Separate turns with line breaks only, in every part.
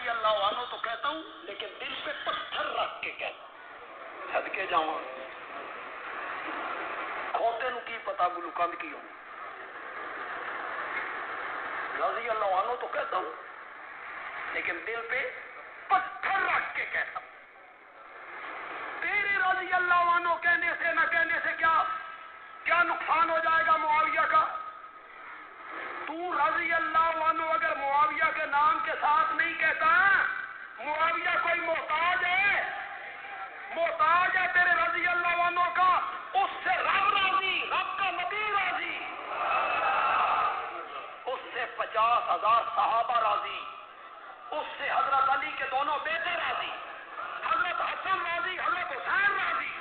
رضی اللہ عنہ تو کہتا ہوں لیکن دل پہ پتھر رکھ کے کہتا ہوں، صدقے جاواں کھوتے نو کی پتا گلو کند کی ہوں، رضی اللہ عنہ تو کہتا ہوں لیکن دل پہ پتھر رکھ کے کہتا ہوں۔ تیرے رضی اللہ عنہ کہنے سے نہ کہنے سے کیا نقصان ہو جائے گا معاویہ کا؟ تو رضی اللہ عنہ اگر معاویہ کے نام کے ساتھ نہیں کہتا، معاویہ کوئی محتاج ہے تیرے رضی اللہ عنہ کا، اس سے رب راضی، رب کا نبی راضی، اس سے 50,000 صحابہ راضی، اس سے حضرت علی کے دونوں بیٹے راضی، حضرت حسن راضی، حضرت حسین راضی۔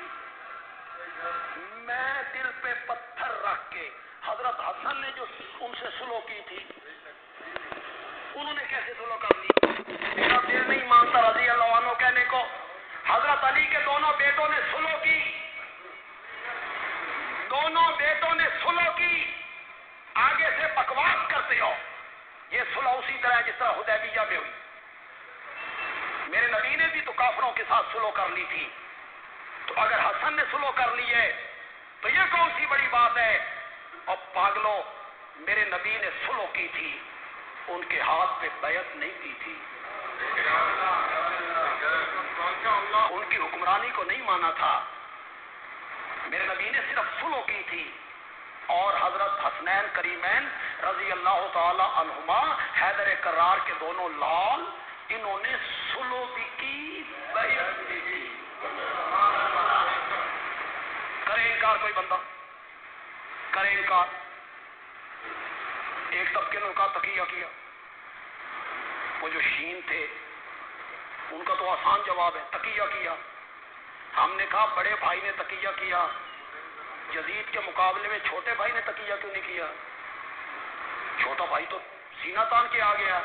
میں دل پہ پتھر رکھ کے، حضرت حسن نے جو ان سے سلو کی تھی، انہوں نے کیسے سلو کر لی؟ میرا دل نہیں مانتا رضی اللہ عنہ کہنے کو۔ حضرت علی کے دونوں بیٹوں نے سلو کی، دونوں بیٹوں نے سلو کی، آگے سے بکواس کرتے ہو۔ یہ سلو اسی طرح جس طرح حدیبیہ میں ہوئی، میرے نبی نے بھی تو کافروں کے ساتھ سلو کر لی تھی، تو اگر حسن نے سلو کر لی ہے تو یہ کون سی بڑی بات ہے؟ اور پاگلوں، میرے نبی نے سلو کی تھی، ان کے ہاتھ پہ بیعت نہیں کی تھی، ان کی حکمرانی کو نہیں مانا تھا، میرے نبی نے صرف سلو کی تھی۔ اور حضرت حسنین کریمین رضی اللہ تعالی عنہما حیدر کرار کے دونوں لال، انہوں نے سلو بھی کی، بیعت بھی کی۔ کرے انکار کوئی بندہ؟ کرے انکار؟ ایک طبقے نے کہا تقیہ کیا، وہ جو شین تھے ان کا تو آسان جواب ہے، تقیہ کیا۔ ہم نے کہا بڑے بھائی نے تقیہ کیا، یزید کے مقابلے میں چھوٹے بھائی نے تقیہ کیوں نہیں کیا؟ چھوٹا بھائی تو سینہ تان کے آ گیا،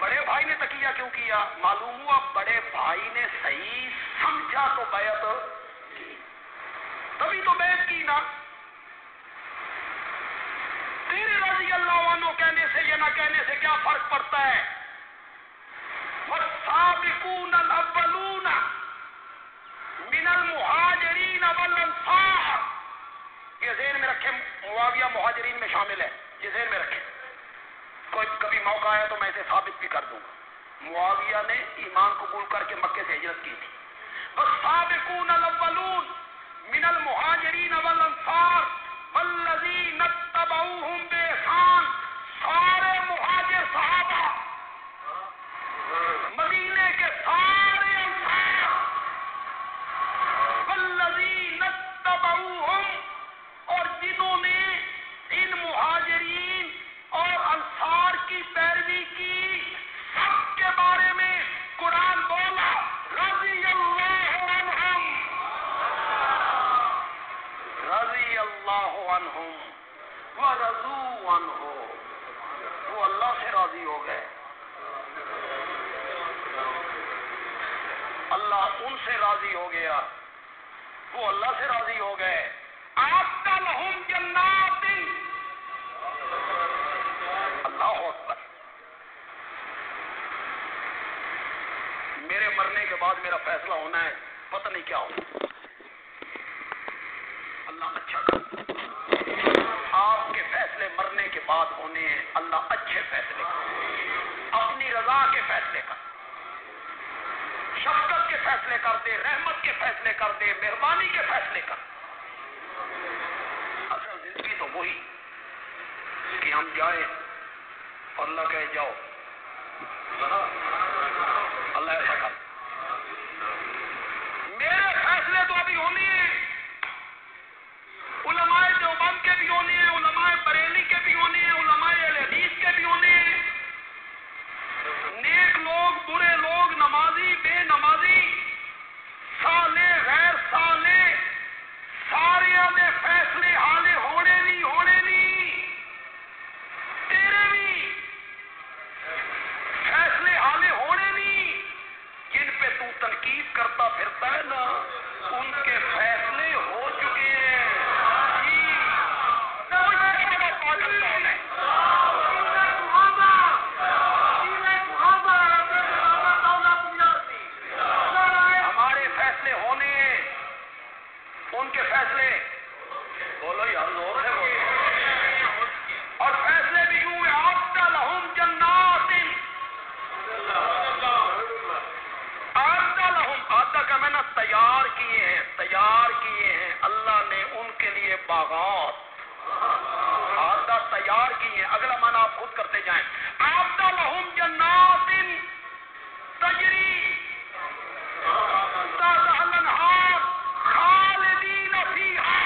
بڑے بھائی نے تقیہ کیوں کیا؟ معلوم ہوا بڑے بھائی نے صحیح سمجھا تو بیعت کی، تبھی تو بیعت کی نا۔ تیرے رضی اللہ عنہ کہنے سے یا نہ کہنے سے کیا فرق پڑتا ہے؟ والسابقون الاولون من المہاجرین والانصار، یہ ذہن میں رکھیں، معاویہ مہاجرین میں شامل ہے، یہ ذہن میں رکھیں، کوئی کبھی موقع آیا تو میں اسے ثابت بھی کر دوں گا۔ معاویہ نے ایمان قبول کر کے مکے سے ہجرت کی تھی۔ والسابقون الاولون من المہاجرین والانصار والذین اتبعوہم بإحسان، سارے مہاجر صحابہ، مدینے کے سارے انصار، والذین اتبعوہم، اور جنہوں نے ان مہاجرین اور انصار کی پیروی کی، سب کے بارے میں قرآن بولا رضی اللہ عنہم، رضی اللہ عنہم ورضوا عنہ، وہ اللہ سے راضی ہو گئے، اللہ ان سے راضی ہو گیا، وہ اللہ سے راضی ہو گئے۔ اعد لہم جنات، اللہ اکبر۔ میرے مرنے کے بعد میرا فیصلہ ہونا ہے، پتہ نہیں کیا ہو، اللہ اچھا کر، آپ کے فیصلے مرنے کے بعد ہونے ہیں، اللہ اچھے فیصلے کر، اپنی رضا کے فیصلے کر، شفقت کے فیصلے کر دے، رحمت کے فیصلے کر دے، مہربانی کے فیصلے کر۔ اصل زندگی تو وہی کہ ہم جائیں اور اللہ کہے جاؤ، اللہ ایسا کر۔ میرے فیصلے تو ابھی ہونے ہیں، علماء دیوبند کے بھی ہونے ہیں، علماء بریلی کے بھی ہونے ہیں، علماء اہل حدیث کے بھی ہونے ہیں، نیک لوگ، برے لوگ، نمازی، بے نمازی، صالح، غیر صالح، سارے دے فیصلے حالے ہونے نہیں، تیرے بھی فیصلے حالے ہونے نہیں، جن پہ تو تنقید کرتا پھرتا ہے نا، ان کے فیصلے بولو یار زور سے بولو. اور فیصلے بھی یوں اعد لہم جنات اعد لہم اعد کا میں نے تیار کیے ہیں اللہ نے ان کے لیے باغات اعد تیار کیے ہیں. اگلا معنی آپ خود کرتے جائیں. اعد لہم جنات تجری تحتها الانہار خالدین فیہا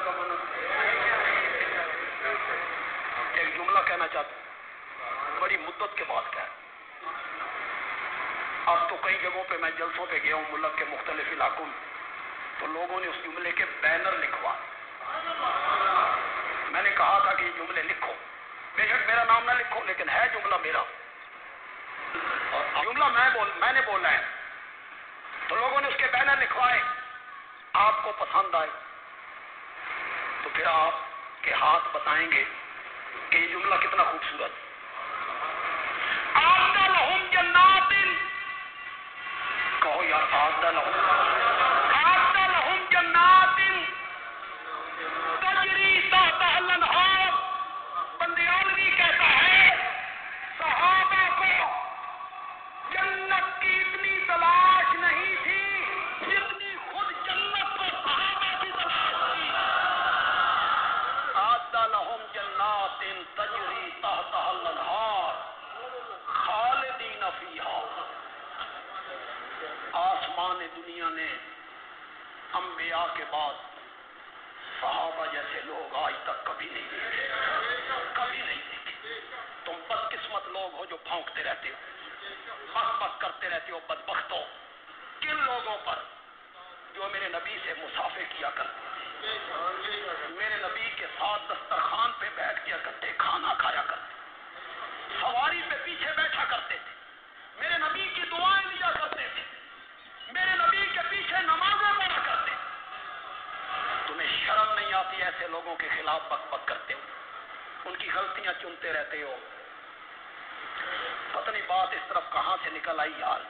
کا معنی ایک جملہ کہنا چاہتا ہوں بڑی مدت کے بعد کہا. اب تو کئی جگہوں پہ میں جلسوں پہ گیا ہوں ملک کے مختلف علاقوں میں تو لوگوں نے اس جملے کے بینر لکھوائے. میں نے کہا تھا کہ یہ جملے لکھو, بے شک میرا نام نہ لکھو لیکن ہے جملہ میرا, جملہ میں نے بولا ہے. تو لوگوں نے اس کے بینر لکھوائے. آپ کو پسند آئے تو پھر آپ کے ہاتھ بتائیں گے کہ یہ جملہ کتنا خوبصورت. اعد لہم جنات کہو یار اعد لہم جنات تجری تحتها الانہار. بندیالوی کہتا ہے صحابہ کو جنت کی اتنی تلاش نہیں تھی جتنی خود جنت کو صحابہ کی تلاش تھی. اعد لہم جنات تجری تحتها الانہار خالدین فیہا. آسمان دنیا نے انبیاء کے بعد صحابہ جیسے لوگ آج تک کبھی نہیں دیکھے. تم بدقسمت لوگ ہو جو بھونکتے رہتے ہو, بک کرتے رہتے ہو بدبختوں. کن لوگوں پر جو میرے نبی سے مسافے کیا کرتے, میرے نبی کے ساتھ دسترخوان پہ بیٹھ کے اکٹھے کھانا کھایا کرتے, سواری پہ پیچھے بیٹھا کرتے تھے, میرے نبی کی دعائیں لیا کرتے تھے, میرے نبی کے پیچھے نمازیں پڑھا کرتے. تمہیں شرم نہیں آتی ایسے لوگوں کے خلاف بک کرتے ہو, ان کی غلطیاں چنتے رہتے ہو. پتہ نہیں بات اس طرف کہاں سے نکل آئی یار.